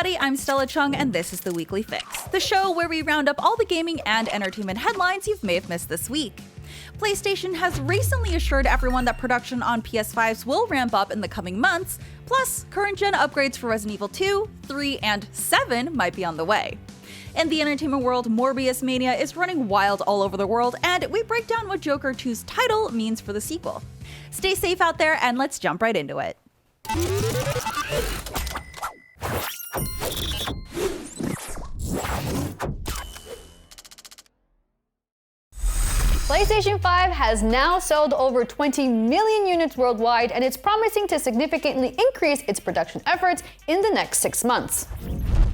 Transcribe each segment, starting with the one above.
everybody, I'm Stella Chung and this is The Weekly Fix, the show where we round up all the gaming and entertainment headlines you may have missed this week. PlayStation has recently assured everyone that production on PS5s will ramp up in the coming months, plus current-gen upgrades for Resident Evil 2, 3, and 7 might be on the way. In the entertainment world, Morbius mania is running wild all over the world, and we break down what Joker 2's title means for the sequel. Stay safe out there, and let's jump right into it. PlayStation 5 has now sold over 20 million units worldwide, and it's promising to significantly increase its production efforts in the next 6 months.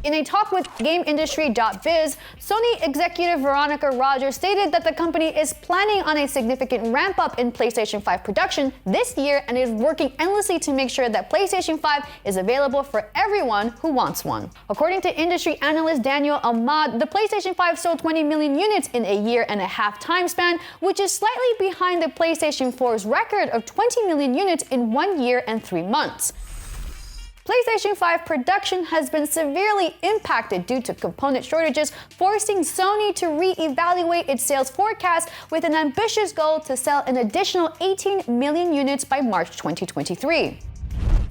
In a talk with GameIndustry.biz, Sony executive Veronica Rogers stated that the company is planning on a significant ramp-up in PlayStation 5 production this year and is working endlessly to make sure that PlayStation 5 is available for everyone who wants one. According to industry analyst Daniel Ahmad, the PlayStation 5 sold 20 million units in a year-and-a-half time span, which is slightly behind the PlayStation 4's record of 20 million units in 1 year and 3 months. PlayStation 5 production has been severely impacted due to component shortages, forcing Sony to re-evaluate its sales forecast with an ambitious goal to sell an additional 18 million units by March 2023.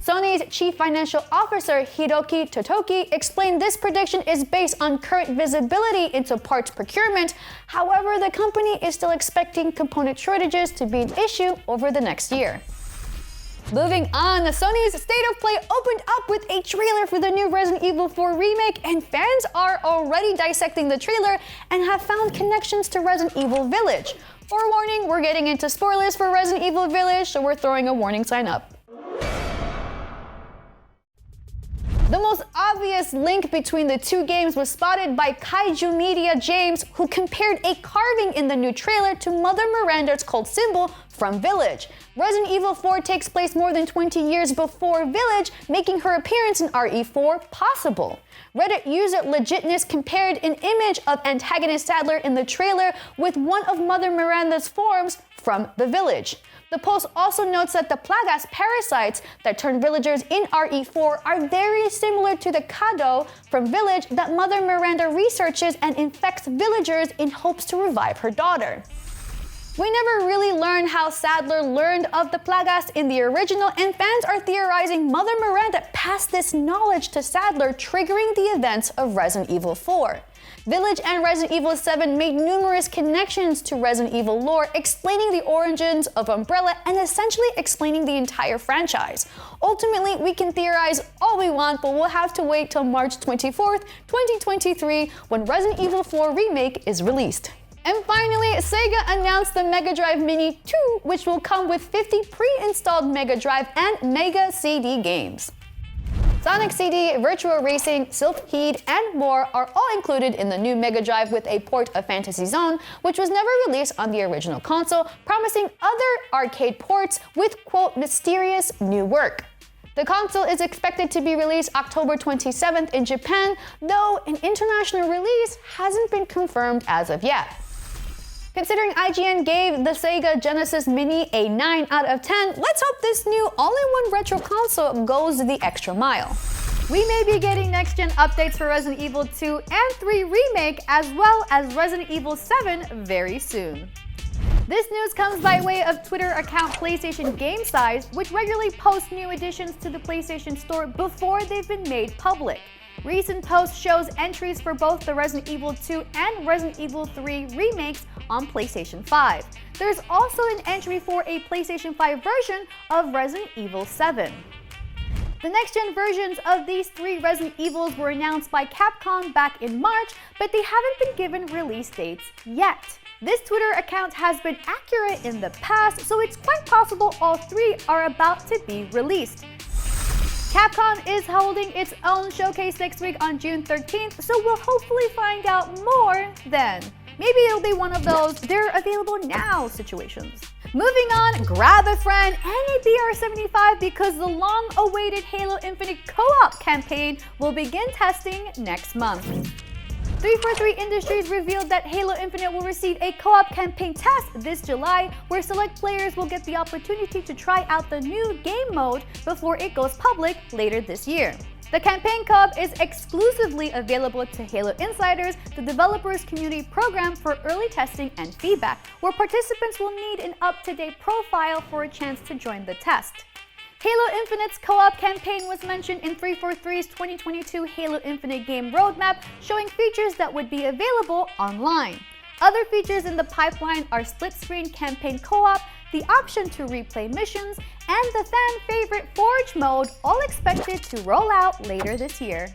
Sony's chief financial officer, Hiroki Totoki, explained this prediction is based on current visibility into parts procurement. However, the company is still expecting component shortages to be an issue over the next year. Moving on, Sony's State of Play opened up with a trailer for the new Resident Evil 4 remake, and fans are already dissecting the trailer and have found connections to Resident Evil Village. Forewarning, we're getting into spoilers for Resident Evil Village, so we're throwing a warning sign up. The most obvious link between the two games was spotted by Kaiju Media James, who compared a carving in the new trailer to Mother Miranda's cult symbol from Village. Resident Evil 4 takes place more than 20 years before Village, making her appearance in RE4 possible. Reddit user Legitness compared an image of antagonist Sadler in the trailer with one of Mother Miranda's forms from the Village. The post also notes that the Plagas parasites that turn villagers in RE4 are very similar to the Kado from Village that Mother Miranda researches and infects villagers in hopes to revive her daughter. We never really learned how Sadler learned of the Plagas in the original, and fans are theorizing Mother Miranda passed this knowledge to Sadler, triggering the events of Resident Evil 4. Village and Resident Evil 7 made numerous connections to Resident Evil lore, explaining the origins of Umbrella and essentially explaining the entire franchise. Ultimately, we can theorize all we want, but we'll have to wait till March 24th, 2023, when Resident Evil 4 Remake is released. And finally, Sega announced the Mega Drive Mini 2, which will come with 50 pre-installed Mega Drive and Mega CD games. Sonic CD, Virtual Racing, Silpheed, and more are all included in the new Mega Drive with a port of Fantasy Zone, which was never released on the original console, promising other arcade ports with, quote, mysterious new work. The console is expected to be released October 27th in Japan, though an international release hasn't been confirmed as of yet. Considering IGN gave the Sega Genesis Mini a 9 out of 10, let's hope this new all-in-one retro console goes the extra mile. We may be getting next-gen updates for Resident Evil 2 and 3 Remake, as well as Resident Evil 7 very soon. This news comes by way of Twitter account PlayStation Game Size, which regularly posts new additions to the PlayStation Store before they've been made public. Recent posts shows entries for both the Resident Evil 2 and Resident Evil 3 remakes on PlayStation 5. There's also an entry for a PlayStation 5 version of Resident Evil 7. The next-gen versions of these 3 Resident Evils were announced by Capcom back in March, but they haven't been given release dates yet. This Twitter account has been accurate in the past, so it's quite possible all 3 are about to be released. Capcom is holding its own showcase next week on June 13th, so we'll hopefully find out more then. Maybe it'll be one of those they're available now situations. Moving on, grab a friend and a BR75 because the long-awaited Halo Infinite co-op campaign will begin testing next month. 343 Industries revealed that Halo Infinite will receive a co-op campaign test this July, where select players will get the opportunity to try out the new game mode before it goes public later this year. The campaign co-op is exclusively available to Halo Insiders, the developers' community program for early testing and feedback, where participants will need an up-to-date profile for a chance to join the test. Halo Infinite's co-op campaign was mentioned in 343's 2022 Halo Infinite game roadmap, showing features that would be available online. Other features in the pipeline are split-screen campaign co-op, the option to replay missions, and the fan-favorite Forge mode, all expected to roll out later this year.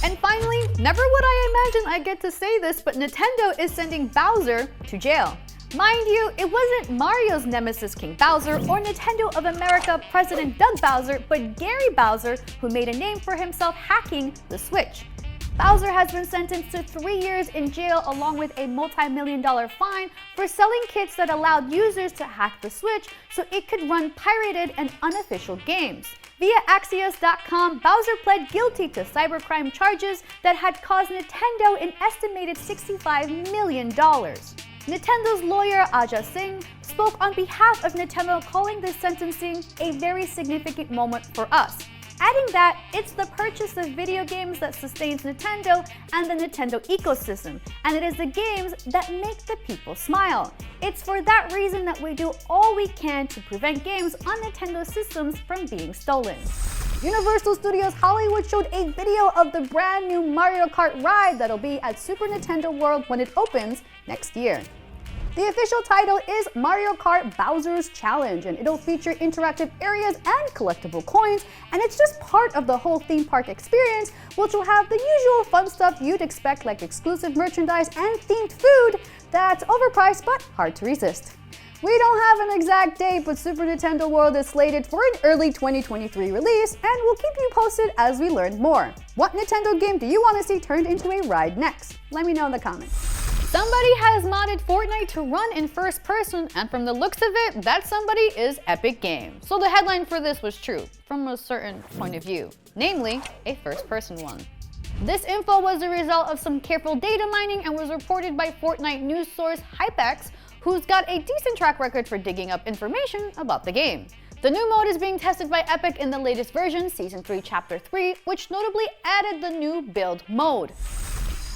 And finally, never would I imagine I get to say this, but Nintendo is sending Bowser to jail. Mind you, it wasn't Mario's nemesis King Bowser or Nintendo of America President Doug Bowser, but Gary Bowser, who made a name for himself hacking the Switch. Bowser has been sentenced to 3 years in jail along with a multi-million-dollar fine for selling kits that allowed users to hack the Switch so it could run pirated and unofficial games. Via Axios.com, Bowser pled guilty to cybercrime charges that had caused Nintendo an estimated $65 million. Nintendo's lawyer Aja Singh spoke on behalf of Nintendo, calling this sentencing a very significant moment for us, adding that it's the purchase of video games that sustains Nintendo and the Nintendo ecosystem, and it is the games that make the people smile. It's for that reason that we do all we can to prevent games on Nintendo systems from being stolen. Universal Studios Hollywood showed a video of the brand new Mario Kart ride that'll be at Super Nintendo World when it opens next year. The official title is Mario Kart Bowser's Challenge, and it'll feature interactive areas and collectible coins, and it's just part of the whole theme park experience, which will have the usual fun stuff you'd expect, like exclusive merchandise and themed food that's overpriced but hard to resist. We don't have an exact date, but Super Nintendo World is slated for an early 2023 release, and we'll keep you posted as we learn more. What Nintendo game do you want to see turned into a ride next? Let me know in the comments. Somebody has modded Fortnite to run in first person, and from the looks of it, that somebody is Epic Games. So the headline for this was true, from a certain point of view, namely a first person one. This info was the result of some careful data mining and was reported by Fortnite news source HypeX, who's got a decent track record for digging up information about the game. The new mode is being tested by Epic in the latest version, Season 3, Chapter 3, which notably added the new build mode.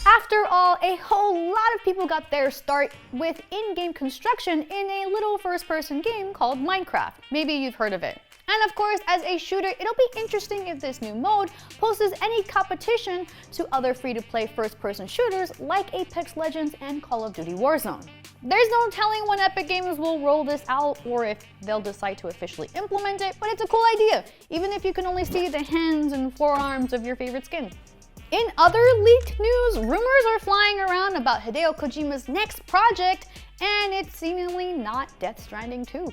After all, a whole lot of people got their start with in-game construction in a little first-person game called Minecraft. Maybe you've heard of it. And of course, as a shooter, it'll be interesting if this new mode poses any competition to other free-to-play first-person shooters like Apex Legends and Call of Duty Warzone. There's no telling when Epic Games will roll this out or if they'll decide to officially implement it, but it's a cool idea, even if you can only see the hands and forearms of your favorite skin. In other leaked news, rumors are flying around about Hideo Kojima's next project, and it's seemingly not Death Stranding 2.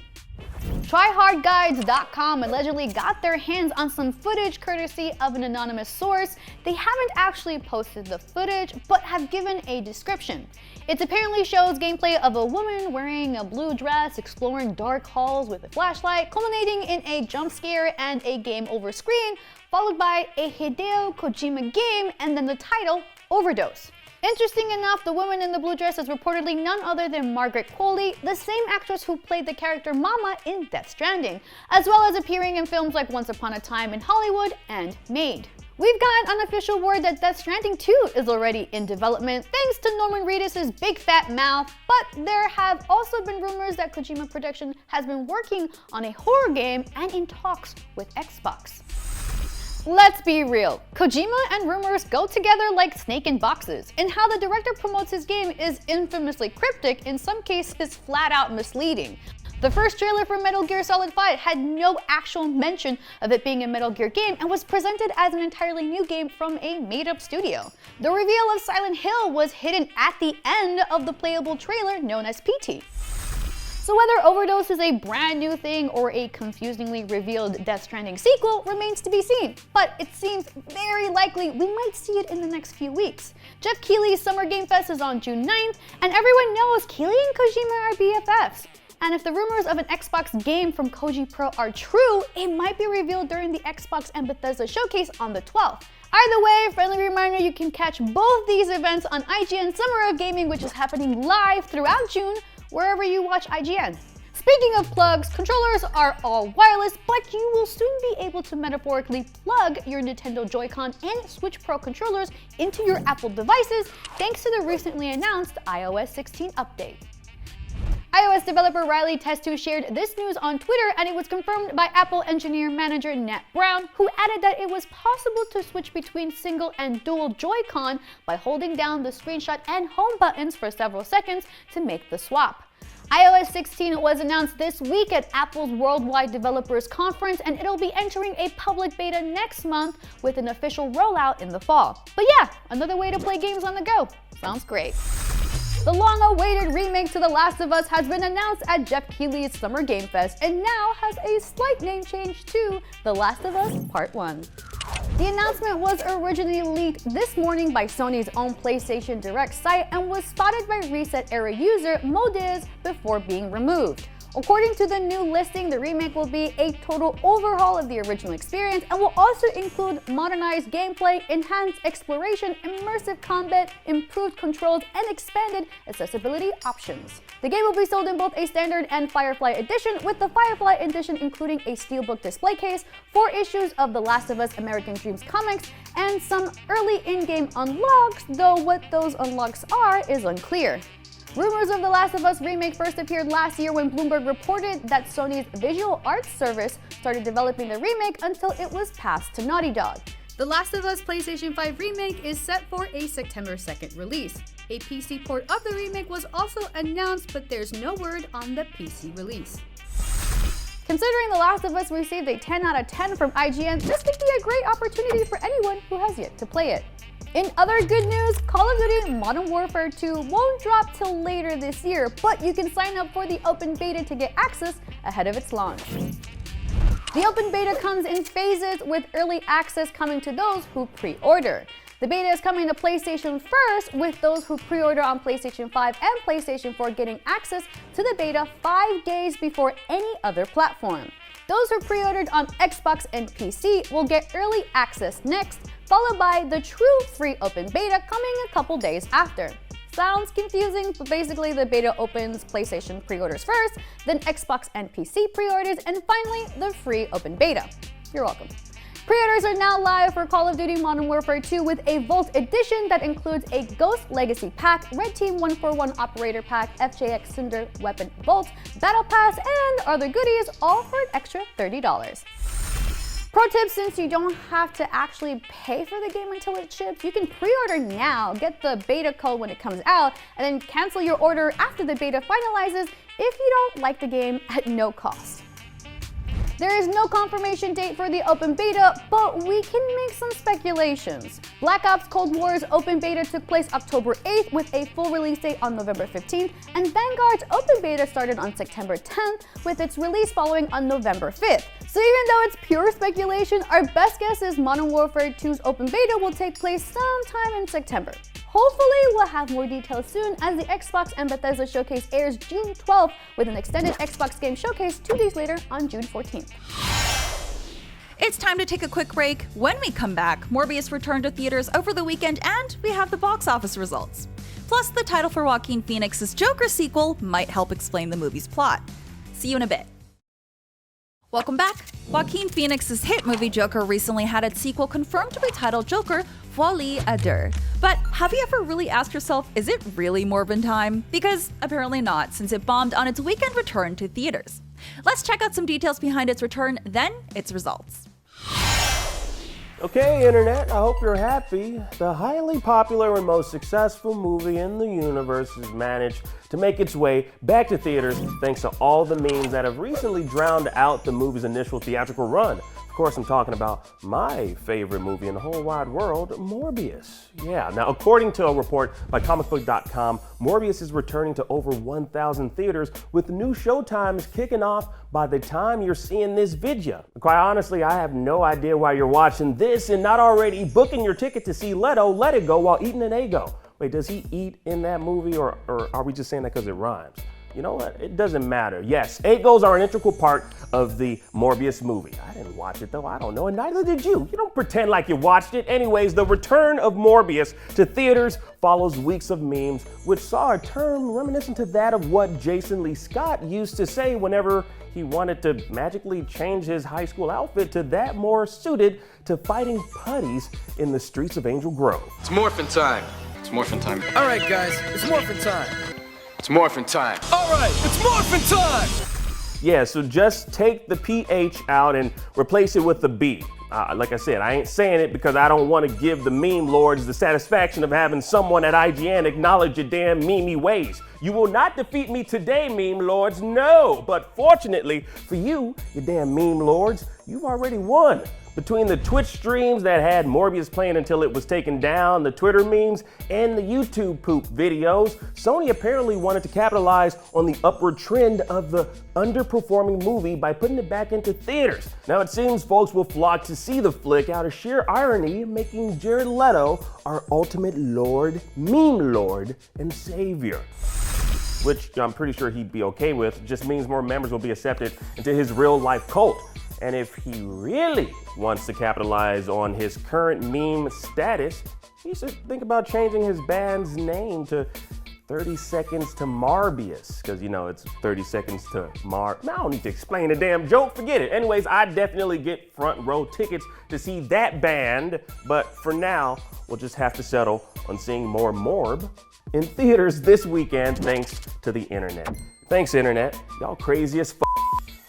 TryHardGuides.com allegedly got their hands on some footage courtesy of an anonymous source. They haven't actually posted the footage, but have given a description. It apparently shows gameplay of a woman wearing a blue dress exploring dark halls with a flashlight, culminating in a jump scare and a game over screen, followed by a Hideo Kojima game and then the title, Overdose. Interesting enough, the woman in the blue dress is reportedly none other than Margaret Qualley, the same actress who played the character Mama in Death Stranding, as well as appearing in films like Once Upon a Time in Hollywood and Made. We've got unofficial word that Death Stranding 2 is already in development thanks to Norman Reedus' big fat mouth, but there have also been rumors that Kojima Production has been working on a horror game and in talks with Xbox. Let's be real, Kojima and rumors go together like snake in boxes, and how the director promotes his game is infamously cryptic, in some cases flat out misleading. The first trailer for Metal Gear Solid 5 had no actual mention of it being a Metal Gear game and was presented as an entirely new game from a made-up studio. The reveal of Silent Hill was hidden at the end of the playable trailer known as PT. So whether Overdose is a brand new thing or a confusingly revealed Death Stranding sequel remains to be seen, but it seems very likely we might see it in the next few weeks. Jeff Keighley's Summer Game Fest is on June 9th, and everyone knows Keighley and Kojima are BFFs. And if the rumors of an Xbox game from Koji Pro are true, it might be revealed during the Xbox and Bethesda showcase on the 12th. Either way, friendly reminder, you can catch both these events on IGN Summer of Gaming, which is happening live throughout June, wherever you watch IGN. Speaking of plugs, controllers are all wireless, but you will soon be able to metaphorically plug your Nintendo Joy-Con and Switch Pro controllers into your Apple devices thanks to the recently announced iOS 16 update. iOS developer Riley Testu shared this news on Twitter, and it was confirmed by Apple engineer manager Nat Brown, who added that it was possible to switch between single and dual Joy-Con by holding down the screenshot and home buttons for several seconds to make the swap. iOS 16 was announced this week at Apple's Worldwide Developers Conference, and it'll be entering a public beta next month with an official rollout in the fall. But yeah, another way to play games on the go. Sounds great. The long-awaited remake to The Last of Us has been announced at Jeff Keighley's Summer Game Fest and now has a slight name change to The Last of Us Part 1. The announcement was originally leaked this morning by Sony's own PlayStation Direct site and was spotted by Reset-era user Modiz before being removed. According to the new listing, the remake will be a total overhaul of the original experience and will also include modernized gameplay, enhanced exploration, immersive combat, improved controls, and expanded accessibility options. The game will be sold in both a standard and Firefly edition, with the Firefly edition including a steelbook display case, 4 issues of The Last of Us American Dreams comics, and some early in-game unlocks, though what those unlocks are is unclear. Rumors of The Last of Us remake first appeared last year when Bloomberg reported that Sony's visual arts service started developing the remake until it was passed to Naughty Dog. The Last of Us PlayStation 5 remake is set for a September 2nd release. A PC port of the remake was also announced, but there's no word on the PC release. Considering The Last of Us received a 10 out of 10 from IGN, this could be a great opportunity for anyone who has yet to play it. In other good news, Call of Duty Modern Warfare 2 won't drop till later this year, but you can sign up for the open beta to get access ahead of its launch. The open beta comes in phases, with early access coming to those who pre-order. The beta is coming to PlayStation first, with those who pre-order on PlayStation 5 and PlayStation 4 getting access to the beta 5 days before any other platform. Those who pre-ordered on Xbox and PC will get early access next, followed by the true free open beta coming a couple days after. Sounds confusing, but basically the beta opens PlayStation pre-orders first, then Xbox and PC pre-orders, and finally the free open beta. You're welcome. Pre-orders are now live for Call of Duty Modern Warfare 2 with a Vault edition that includes a Ghost Legacy pack, Red Team 141 Operator pack, FJX Cinder Weapon Vault, Battle Pass, and other goodies, all for an extra $30. Pro tip, since you don't have to actually pay for the game until it ships, you can pre-order now, get the beta code when it comes out, and then cancel your order after the beta finalizes if you don't like the game at no cost. There is no confirmation date for the open beta, but we can make some speculations. Black Ops Cold War's open beta took place October 8th with a full release date on November 15th, and Vanguard's open beta started on September 10th with its release following on November 5th. So even though it's pure speculation, our best guess is Modern Warfare 2's open beta will take place sometime in September. Hopefully, we'll have more details soon as the Xbox and Bethesda showcase airs June 12th with an extended Xbox game showcase 2 days later on June 14th. It's time to take a quick break. When we come back, Morbius returned to theaters over the weekend and we have the box office results. Plus, the title for Joaquin Phoenix's Joker sequel might help explain the movie's plot. See you in a bit. Welcome back. Joaquin Phoenix's hit movie Joker recently had its sequel confirmed to be titled Joker Folie à Deux. But have you ever really asked yourself, is it really Morbin time? Because apparently not, since it bombed on its weekend return to theaters. Let's check out some details behind its return, then its results. Okay, Internet, I hope you're happy. The highly popular and most successful movie in the universe has managed to make its way back to theaters thanks to all the memes that have recently drowned out the movie's initial theatrical run. Of course, I'm talking about my favorite movie in the whole wide world, Morbius. Yeah, now according to a report by comicbook.com, Morbius is returning to over 1,000 theaters with new showtimes kicking off by the time you're seeing this video. Quite honestly, I have no idea why you're watching this and not already booking your ticket to see Leto Let It Go while eating an Eggo. Wait, does he eat in that movie or are we just saying that because it rhymes? you know what? It doesn't matter. Yes, 8 goals are an integral part of the Morbius movie. I didn't watch it though, I don't know, and neither did you. You don't pretend like you watched it. Anyways, the return of Morbius to theaters follows weeks of memes, which saw a term reminiscent to that of what Jason Lee Scott used to say whenever he wanted to magically change his high school outfit to that more suited to fighting putties in the streets of Angel Grove. It's morphin' time. It's morphin' time. All right, guys, it's morphin' time. It's morphin' time. All right, it's morphin' time! Yeah, so just take the PH out and replace it with the B. Like I said, I ain't saying it because I don't want to give the meme lords the satisfaction of having someone at IGN acknowledge your damn memey ways. You will not defeat me today, meme lords, no. But fortunately for you, you damn meme lords, you've already won. Between the Twitch streams that had Morbius playing until it was taken down, the Twitter memes, and the YouTube poop videos, Sony apparently wanted to capitalize on the upward trend of the underperforming movie by putting it back into theaters. Now it seems folks will flock to see the flick out of sheer irony, making Jared Leto our ultimate lord, meme lord, and savior. Which I'm pretty sure he'd be okay with, just means more members will be accepted into his real life cult. And if he really wants to capitalize on his current meme status, he should think about changing his band's name to 30 Seconds to Morbius, because you know it's 30 seconds to I don't need to explain the damn joke, forget it. Anyways, I definitely get front row tickets to see that band, but for now, we'll just have to settle on seeing more Morb in theaters this weekend thanks to the internet. Thanks, internet. Y'all crazy as f.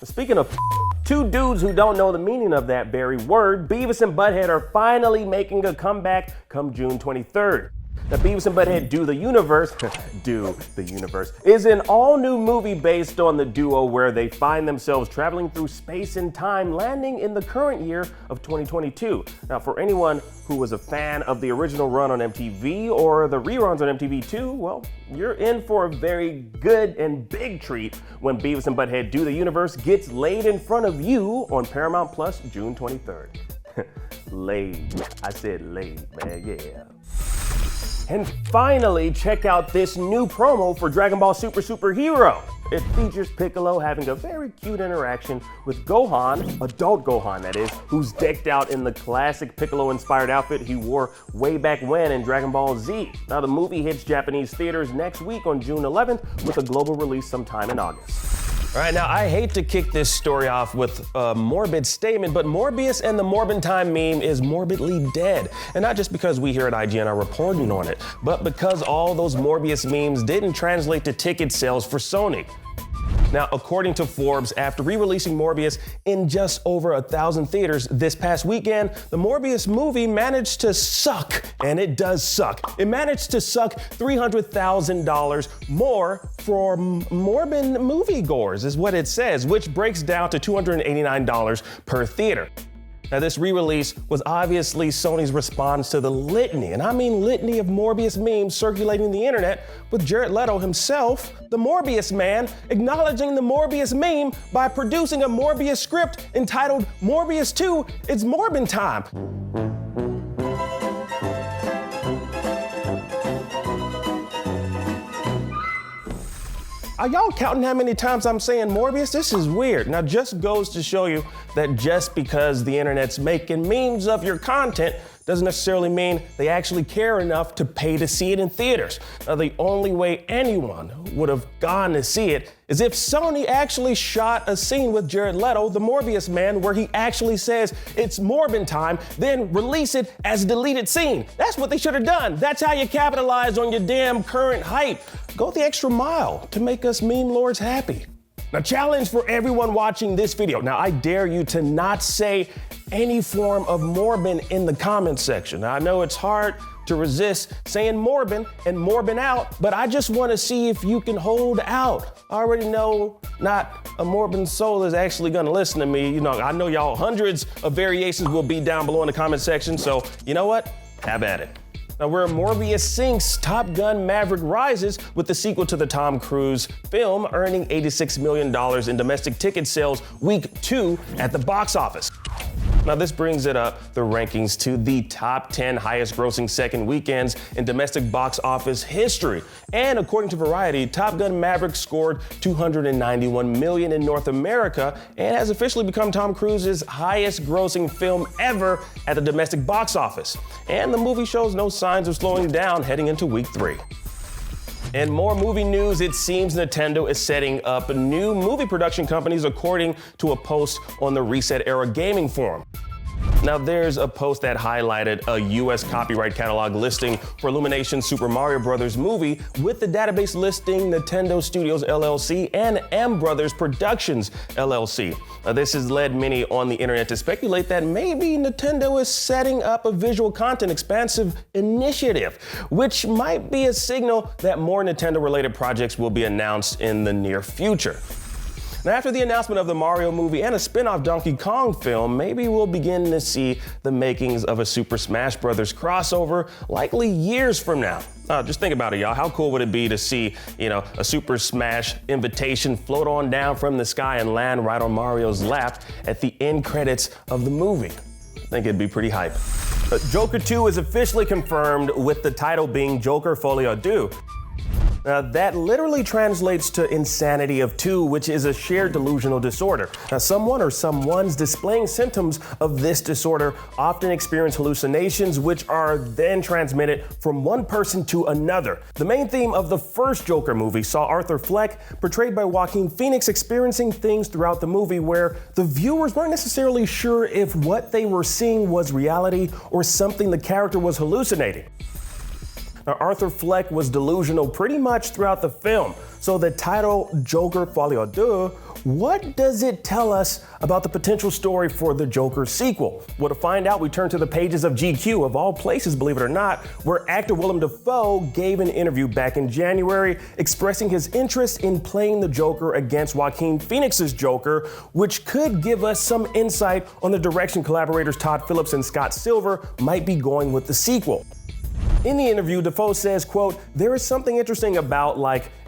Speaking of two dudes who don't know the meaning of that very word, Beavis and Butthead are finally making a comeback come June 23rd. Now, Beavis and Butthead Do the Universe, is an all-new movie based on the duo where they find themselves traveling through space and time, landing in the current year of 2022. Now, for anyone who was a fan of the original run on MTV or the reruns on MTV2, well, you're in for a very good and big treat when Beavis and Butthead Do the Universe gets laid in front of you on Paramount Plus June 23rd. Laid. I said laid, man, yeah. And finally, check out this new promo for Dragon Ball Super Hero. It features Piccolo having a very cute interaction with Gohan, adult Gohan that is, who's decked out in the classic Piccolo-inspired outfit he wore way back when in Dragon Ball Z. Now the movie hits Japanese theaters next week on June 11th with a global release sometime in August. All right, now I hate to kick this story off with a morbid statement, but Morbius and the Morbin Time meme is morbidly dead. And not just because we here at IGN are reporting on it, but because all those Morbius memes didn't translate to ticket sales for Sony. Now, according to Forbes, after re-releasing Morbius in just over 1,000 theaters this past weekend, the Morbius movie managed to suck, and it does suck. It managed to suck $300,000 more for Morbin moviegoers, is what it says, which breaks down to $289 per theater. Now, this re-release was obviously Sony's response to the litany, and I mean litany of Morbius memes circulating the internet, with Jared Leto himself, the Morbius man, acknowledging the Morbius meme by producing a Morbius script entitled Morbius 2, It's Morbin Time. Are y'all counting how many times I'm saying Morbius? This is weird. Now, just goes to show you that just because the internet's making memes of your content doesn't necessarily mean they actually care enough to pay to see it in theaters. Now, the only way anyone would have gone to see it is if Sony actually shot a scene with Jared Leto, the Morbius man, where he actually says it's Morbin Time, then release it as a deleted scene. That's what they should have done. That's how you capitalize on your damn current hype. Go the extra mile to make us meme lords happy. Now, challenge for everyone watching this video. Now, I dare you to not say any form of Morbin in the comments section. Now, I know it's hard to resist saying Morbin and Morbin out, but I just want to see if you can hold out. I already know not a Morbin soul is actually going to listen to me. You know, I know y'all hundreds of variations will be down below in the comment section, so you know what? Have at it. Now, where Morbius sinks, Top Gun Maverick rises with the sequel to the Tom Cruise film, earning $86 million in domestic ticket sales week 2 at the box office. Now this brings the rankings to the top 10 highest grossing second weekends in domestic box office history. And according to Variety, Top Gun Maverick scored $291 million in North America and has officially become Tom Cruise's highest grossing film ever at the domestic box office. And the movie shows no signs of slowing down heading into week 3. In more movie news, it seems Nintendo is setting up new movie production companies according to a post on the Reset Era Gaming forum. Now, there's a post that highlighted a U.S. copyright catalog listing for Illumination's Super Mario Bros. Movie with the database listing Nintendo Studios LLC and M Brothers Productions LLC. This has led many on the internet to speculate that maybe Nintendo is setting up a visual content expansive initiative, which might be a signal that more Nintendo-related projects will be announced in the near future. Now, after the announcement of the Mario movie and a spin-off Donkey Kong film, maybe we'll begin to see the makings of a Super Smash Bros. Crossover, likely years from now. Just think about it, y'all. How cool would it be to see, a Super Smash invitation float on down from the sky and land right on Mario's lap at the end credits of the movie? I think it'd be pretty hype. Joker 2 is officially confirmed, with the title being Joker Folie à Deux. Now, that literally translates to insanity of two, which is a shared delusional disorder. Now, someone or someones displaying symptoms of this disorder often experience hallucinations, which are then transmitted from one person to another. The main theme of the first Joker movie saw Arthur Fleck, portrayed by Joaquin Phoenix, experiencing things throughout the movie where the viewers weren't necessarily sure if what they were seeing was reality or something the character was hallucinating. Now, Arthur Fleck was delusional pretty much throughout the film, so the title Joker Folie à Deux, what does it tell us about the potential story for the Joker sequel? Well, to find out, we turn to the pages of GQ, of all places, believe it or not, where actor Willem Dafoe gave an interview back in January expressing his interest in playing the Joker against Joaquin Phoenix's Joker, which could give us some insight on the direction collaborators Todd Phillips and Scott Silver might be going with the sequel. In the interview, Dafoe says, quote, "There is something interesting about,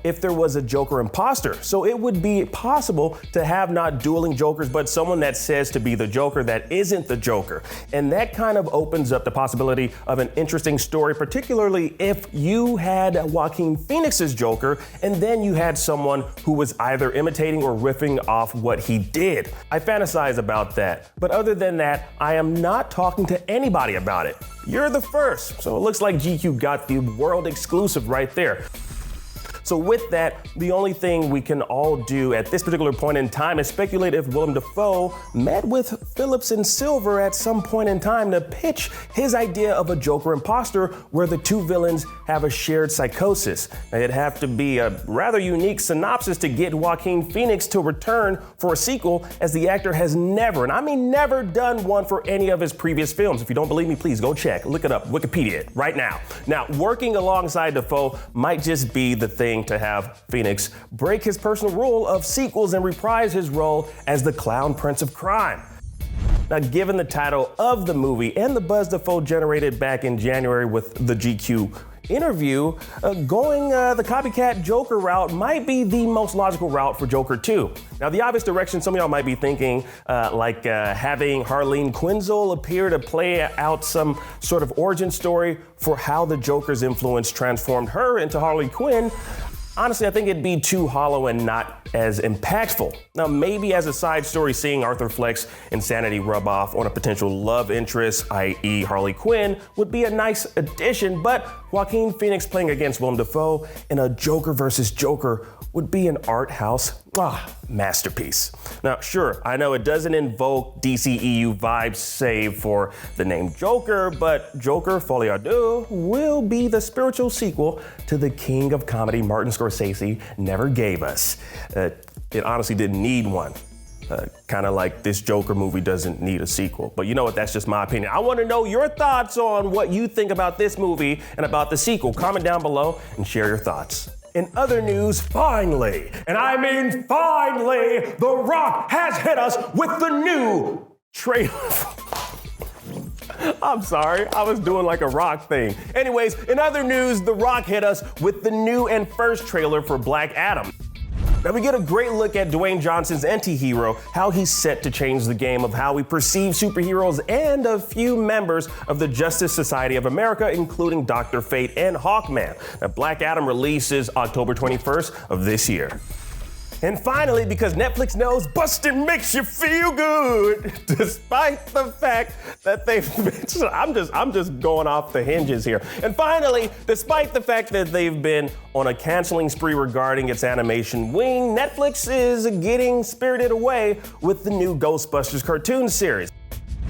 if there was a Joker imposter. So it would be possible to have not dueling Jokers, but someone that says to be the Joker that isn't the Joker. And that kind of opens up the possibility of an interesting story, particularly if you had Joaquin Phoenix's Joker, and then you had someone who was either imitating or riffing off what he did. I fantasize about that. But other than that, I am not talking to anybody about it. You're the first." So it looks like GQ got the world exclusive right there. So with that, the only thing we can all do at this particular point in time is speculate if Willem Dafoe met with Phillips and Silver at some point in time to pitch his idea of a Joker imposter where the two villains have a shared psychosis. Now, it'd have to be a rather unique synopsis to get Joaquin Phoenix to return for a sequel, as the actor has never, and I mean never, done one for any of his previous films. If you don't believe me, please go check, look it up, Wikipedia it right now. Now, working alongside Dafoe might just be the thing to have Phoenix break his personal rule of sequels and reprise his role as the Clown Prince of Crime. Now, given the title of the movie and the buzz Dafoe generated back in January with the GQ interview, going the copycat Joker route might be the most logical route for Joker 2. Now, the obvious direction some of y'all might be thinking, having Harleen Quinzel appear to play out some sort of origin story for how the Joker's influence transformed her into Harley Quinn. Honestly, I think it'd be too hollow and not as impactful. Now, maybe as a side story, seeing Arthur Fleck's insanity rub off on a potential love interest, i.e. Harley Quinn, would be a nice addition, but Joaquin Phoenix playing against Willem Dafoe in a Joker versus Joker would be an art house masterpiece. Now, sure, I know it doesn't invoke DCEU vibes save for the name Joker, but Joker Folie à Deux will be the spiritual sequel to the king of comedy Martin Scorsese never gave us. It honestly didn't need one. Kind of like this Joker movie doesn't need a sequel. But you know what, that's just my opinion. I want to know your thoughts on what you think about this movie and about the sequel. Comment down below and share your thoughts. In other news, finally, and I mean finally, The Rock has hit us with the new trailer. I'm sorry, I was doing like a rock thing. Anyways, in other news, The Rock hit us with the new and first trailer for Black Adam. Now we get a great look at Dwayne Johnson's anti-hero, how he's set to change the game of how we perceive superheroes, and a few members of the Justice Society of America, including Dr. Fate and Hawkman. Now, Black Adam releases October 21st of this year. And finally, because Netflix knows busting makes you feel good, despite the fact that they've been, I'm just going off the hinges here. And finally, despite the fact that they've been on a canceling spree regarding its animation wing, Netflix is getting spirited away with the new Ghostbusters cartoon series.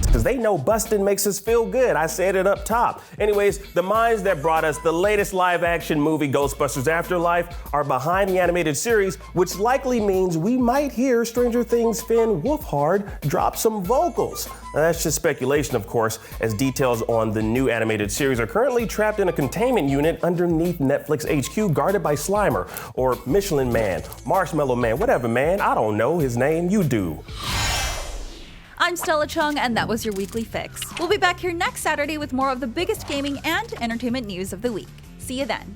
Because they know busting makes us feel good. I said it up top. Anyways, the minds that brought us the latest live-action movie, Ghostbusters Afterlife, are behind the animated series, which likely means we might hear Stranger Things Finn Wolfhard drop some vocals. Now, that's just speculation, of course, as details on the new animated series are currently trapped in a containment unit underneath Netflix HQ, guarded by Slimer, or Michelin Man, Marshmallow Man, whatever man, I don't know his name, you do. I'm Stella Chung, and that was your Weekly Fix. We'll be back here next Saturday with more of the biggest gaming and entertainment news of the week. See you then.